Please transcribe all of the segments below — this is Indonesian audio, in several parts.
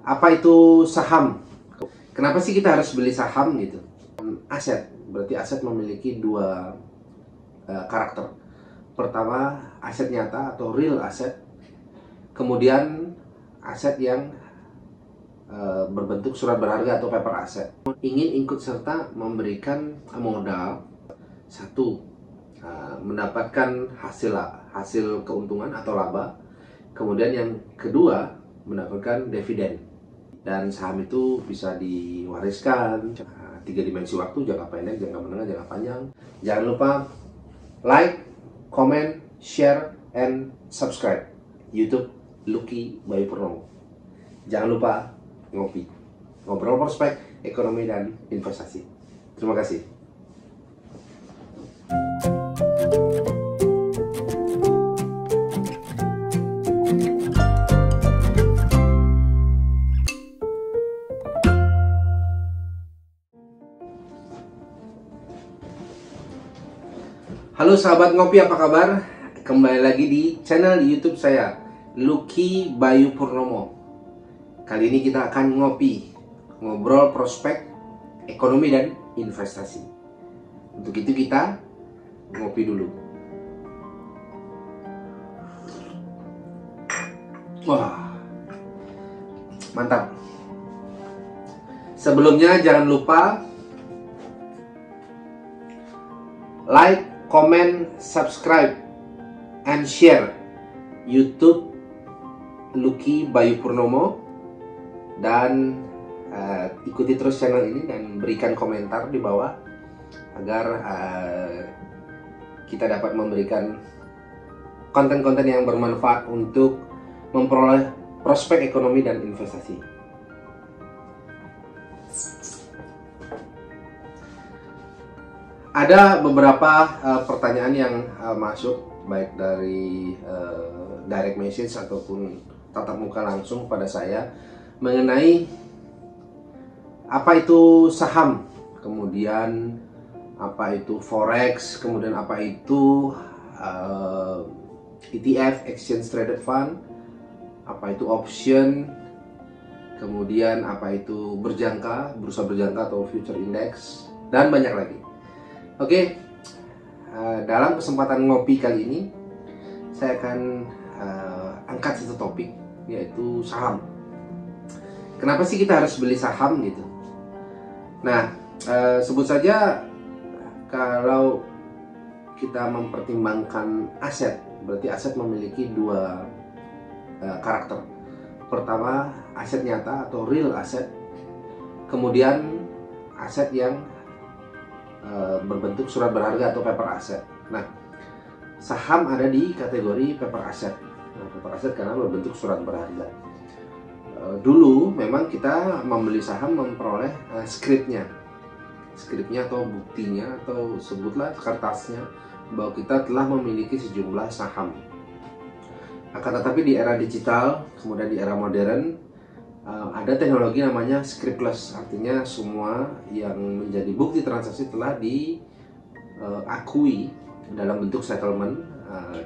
Apa itu saham? Kenapa sih kita harus beli saham gitu? Aset, berarti aset memiliki dua karakter. Pertama, aset nyata atau real aset. Kemudian aset yang berbentuk surat berharga atau paper asset. Ingin ikut serta memberikan modal, satu, mendapatkan hasil keuntungan atau laba. Kemudian yang kedua, mendapatkan dividen. Dan saham itu bisa diwariskan, tiga dimensi waktu, jangka pendek, jangka menengah, jangka panjang. Jangan lupa like, comment, share, and subscribe YouTube Lucky Bayu Purnomo. Jangan lupa ngopi, ngobrol prospek, ekonomi, dan investasi. Terima kasih. Halo sahabat ngopi, apa kabar? Kembali lagi di channel YouTube saya, Lucky Bayu Purnomo. Kali ini kita akan ngopi, ngobrol prospek, ekonomi, dan investasi. Untuk itu kita ngopi dulu. Wah, mantap. Sebelumnya jangan lupa like, comment, subscribe, and share YouTube Lucky Bayu Purnomo, dan ikuti terus channel ini dan berikan komentar di bawah agar kita dapat memberikan konten-konten yang bermanfaat untuk memperoleh prospek ekonomi dan investasi. Ada beberapa pertanyaan yang masuk baik dari direct message ataupun tatap muka langsung pada saya mengenai apa itu saham, kemudian apa itu forex, kemudian apa itu ETF, exchange traded fund, apa itu option, kemudian apa itu berjangka, bursa berjangka atau future index, dan banyak lagi. Oke, dalam kesempatan ngopi kali ini saya akan angkat satu topik, yaitu saham. Kenapa sih kita harus beli saham gitu? Nah, sebut saja kalau kita mempertimbangkan aset, berarti aset memiliki dua karakter. Pertama, aset nyata atau real aset. Kemudian aset yang berbentuk surat berharga atau paper asset. Nah, saham ada di kategori paper asset. Nah, paper asset karena berbentuk surat berharga. Dulu memang kita membeli saham memperoleh skripnya atau buktinya, atau sebutlah kertasnya bahwa kita telah memiliki sejumlah saham. Akan tetapi di era digital, kemudian di era modern, ada teknologi namanya scriptless, artinya semua yang menjadi bukti transaksi telah diakui dalam bentuk settlement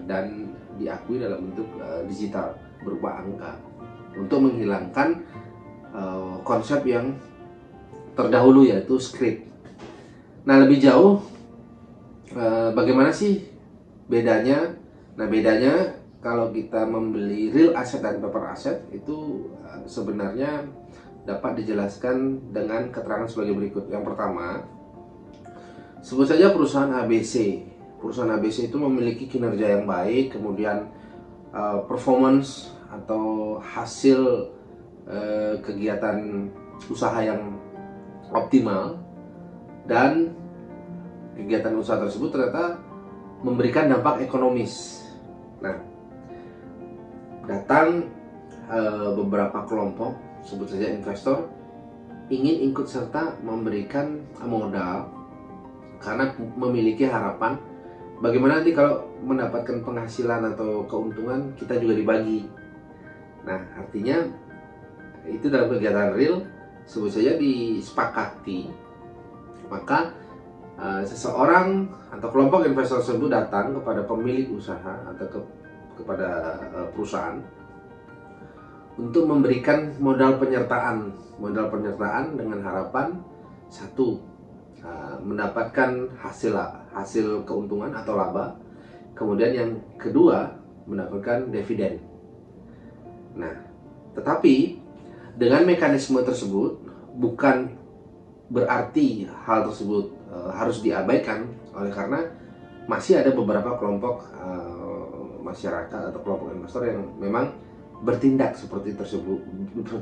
dan diakui dalam bentuk digital berupa angka, untuk menghilangkan konsep yang terdahulu, yaitu script. Nah, lebih jauh bagaimana sih bedanya? Nah, bedanya kalau kita membeli real asset dan paper asset itu sebenarnya dapat dijelaskan dengan keterangan sebagai berikut. Yang pertama, sebut saja perusahaan ABC. Perusahaan ABC itu memiliki kinerja yang baik, kemudian performance atau hasil kegiatan usaha yang optimal, dan kegiatan usaha tersebut ternyata memberikan dampak ekonomis. Nah, datang beberapa kelompok, sebut saja investor, ingin ikut serta memberikan modal karena memiliki harapan bagaimana nanti kalau mendapatkan penghasilan atau keuntungan kita juga dibagi. Nah, artinya itu dalam kegiatan real, sebut saja disepakati, maka seseorang atau kelompok investor tersebut datang kepada pemilik usaha atau kepada perusahaan untuk memberikan modal penyertaan dengan harapan satu, mendapatkan hasil keuntungan atau laba, kemudian yang kedua mendapatkan dividen. Nah, tetapi dengan mekanisme tersebut bukan berarti hal tersebut harus diabaikan, oleh karena masih ada beberapa kelompok masyarakat atau kelompok investor yang memang bertindak seperti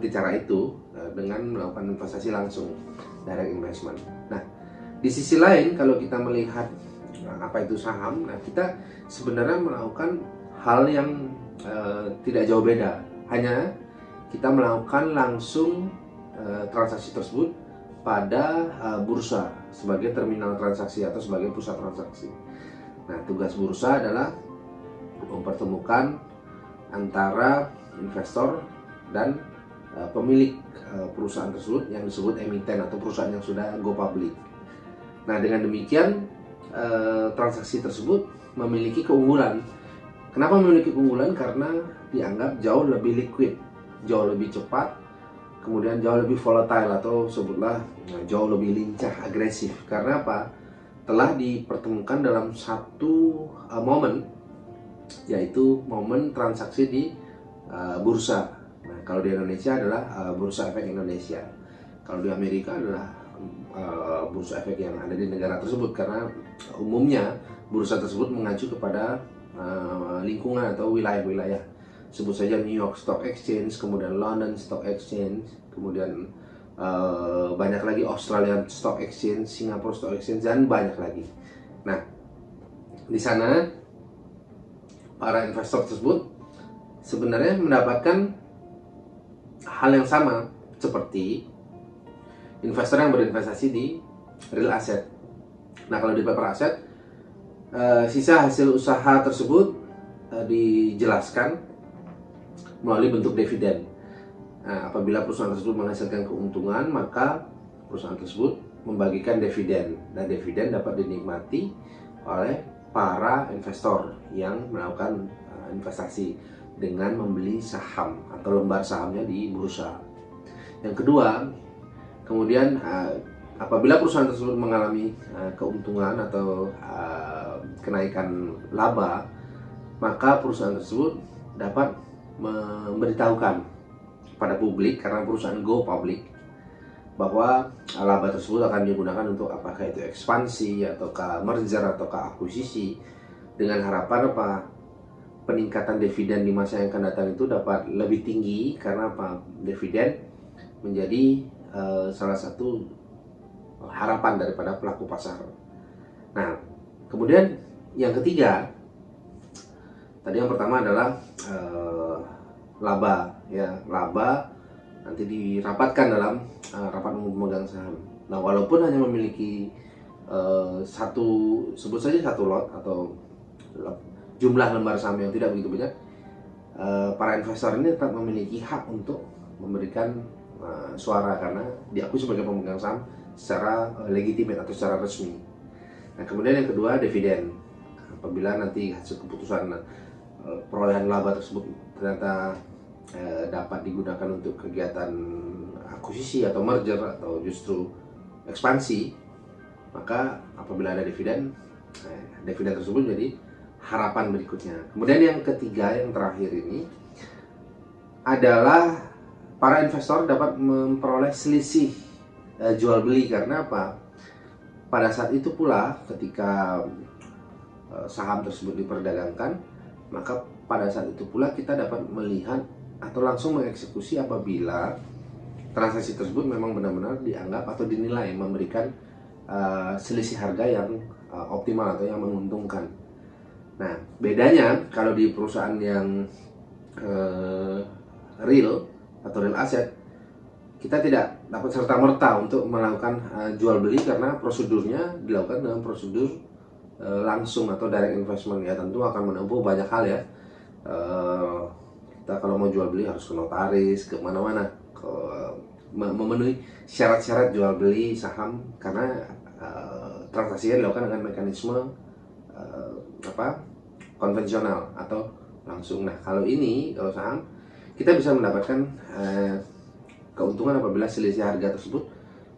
cara itu dengan melakukan investasi langsung, direct investment. Nah, di sisi lain kalau kita melihat apa itu saham, nah kita sebenarnya melakukan hal yang tidak jauh beda, hanya kita melakukan langsung transaksi tersebut pada bursa sebagai terminal transaksi atau sebagai pusat transaksi. Nah, tugas bursa adalah mempertemukan antara investor dan pemilik perusahaan tersebut yang disebut emiten atau perusahaan yang sudah go public. Nah, dengan demikian transaksi tersebut memiliki keunggulan. Kenapa memiliki keunggulan? Karena dianggap jauh lebih liquid, jauh lebih cepat, kemudian jauh lebih volatile atau sebutlah jauh lebih lincah, agresif. Karena apa? Telah dipertemukan dalam satu momen, yaitu momen transaksi di bursa. Nah, kalau di Indonesia adalah Bursa Efek Indonesia. Kalau di Amerika adalah bursa efek yang ada di negara tersebut, karena umumnya bursa tersebut mengacu kepada lingkungan atau wilayah-wilayah. Sebut saja New York Stock Exchange, kemudian London Stock Exchange, kemudian banyak lagi Australian Stock Exchange, Singapore Stock Exchange, dan banyak lagi. Nah, di sana para investor tersebut sebenarnya mendapatkan hal yang sama seperti investor yang berinvestasi di real asset. Nah, kalau di paper asset, sisa hasil usaha tersebut dijelaskan melalui bentuk dividen. Nah, apabila perusahaan tersebut menghasilkan keuntungan, maka perusahaan tersebut membagikan dividen, dan dividen dapat dinikmati oleh para investor yang melakukan investasi dengan membeli saham atau lembar sahamnya di bursa. Yang kedua, kemudian apabila perusahaan tersebut mengalami keuntungan atau kenaikan laba, maka perusahaan tersebut dapat memberitahukan pada publik, karena perusahaan go public, bahwa laba tersebut akan digunakan untuk apakah itu ekspansi ataukah merger ataukah akuisisi, dengan harapan apa? Peningkatan dividen di masa yang akan datang itu dapat lebih tinggi, karena apa? Dividen menjadi salah satu harapan daripada pelaku pasar. Nah, kemudian yang ketiga, tadi yang pertama adalah laba, ya, laba nanti dirapatkan dalam rapat umum pemegang saham. Nah, walaupun hanya memiliki sebut saja satu lot atau jumlah lembar saham yang tidak begitu banyak, para investor ini tetap memiliki hak untuk memberikan suara, karena diakui sebagai pemegang saham secara legitimate atau secara resmi. Nah, kemudian yang kedua, dividen. Apabila nanti hasil keputusan perolehan laba tersebut ternyata dapat digunakan untuk kegiatan akuisisi atau merger atau justru ekspansi, maka apabila ada dividen, dividen tersebut menjadi harapan berikutnya. Kemudian yang ketiga, yang terakhir ini adalah para investor dapat memperoleh selisih jual beli. Karena apa? Pada saat itu pula ketika saham tersebut diperdagangkan, maka pada saat itu pula kita dapat melihat atau langsung mengeksekusi apabila transaksi tersebut memang benar-benar dianggap atau dinilai memberikan selisih harga yang optimal atau yang menguntungkan. Nah, bedanya kalau di perusahaan yang real atau real asset, kita tidak dapat serta-merta untuk melakukan jual beli, karena prosedurnya dilakukan dengan prosedur langsung atau direct investment. Ya, tentu akan menempuh banyak hal, ya. Kita kalau mau jual beli harus ke notaris, ke mana-mana, memenuhi syarat-syarat jual beli saham, karena transaksinya dilakukan dengan mekanisme konvensional atau langsung. Nah, kalau saham kita bisa mendapatkan keuntungan apabila selisih harga tersebut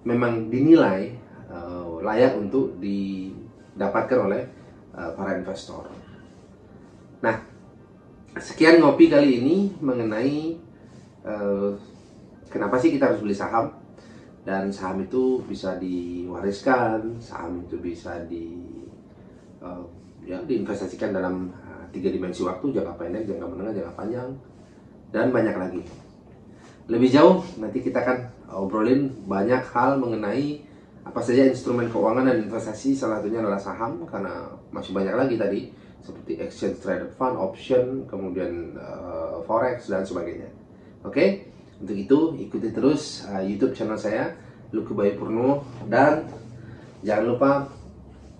memang dinilai layak untuk didapatkan oleh para investor. Nah, sekian ngopi kali ini mengenai kenapa sih kita harus beli saham, dan saham itu bisa diwariskan, saham itu bisa diinvestasikan dalam 3 dimensi waktu, jangka pendek, jangka menengah, jangka panjang, dan banyak lagi. Lebih jauh nanti kita akan obrolin banyak hal mengenai apa saja instrumen keuangan dan investasi, salah satunya adalah saham, karena masih banyak lagi tadi seperti exchange traded fund, option, kemudian forex dan sebagainya. Oke, untuk itu ikuti terus YouTube channel saya Lucky Bayu Purnomo, dan jangan lupa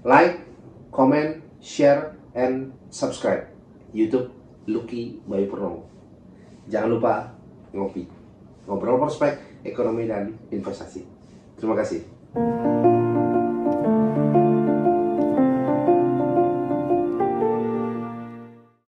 like, comment, share, and subscribe YouTube Lucky Bayu Purnomo. Jangan lupa ngopi, ngobrol prospek, ekonomi, dan investasi. Terima kasih.